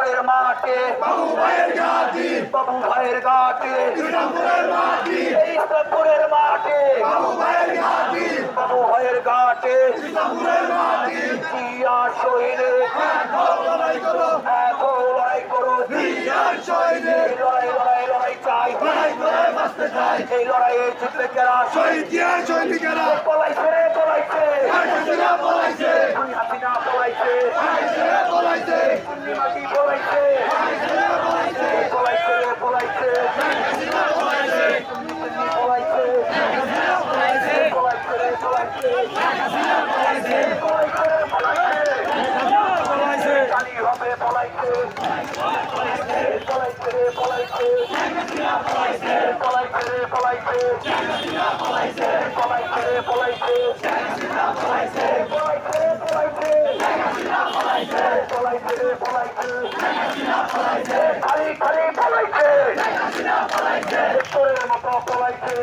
শ্রীরামপুরের মাঠে বাবু ভাইয়ের ঘাটি বাবু ভাইয়ের ঘাটে শ্রীরামপুরের মাটি এই শ্রীরামপুরের মাঠে বাবু ভাইয়ের ঘাটি বাবু ভাইয়ের ঘাটে শ্রীরামপুরের মাটি জিয়া শহীদে লড়াই করো এখন লড়াই করো জিয়ার শহীদে এই লড়াই লড়াই লড়াই চাই লড়াই করে বাঁচতে চাই এই লড়াইয়ে জিতবে কেরা শহীদ জিয়ার সৈনিকেরা পলাইছে রে পলাইছে হাসিনা পলাইছে হাসিনা পলাইছে হাসিনা পলাইছে পূর্ণিমাটি পলাইছে হাসিনা পলাইছে পলাইছে রে পলাইছে হাসিনা পলাইছে পলাইছে হাসিনা পলাইছে পলাইছে রে পলাইছে হাসিনা পলাইছে পলাইছে রে পলাইছে পলাইছে কালি হবে পলাইছে পলাইছে রে পলাইছে পলাইছে রে পলাইছে পলাইছে রে পলাইছে পলাইছে রে পলাইছে খালি খালি পলাইছে তোরের মতো পলাইছে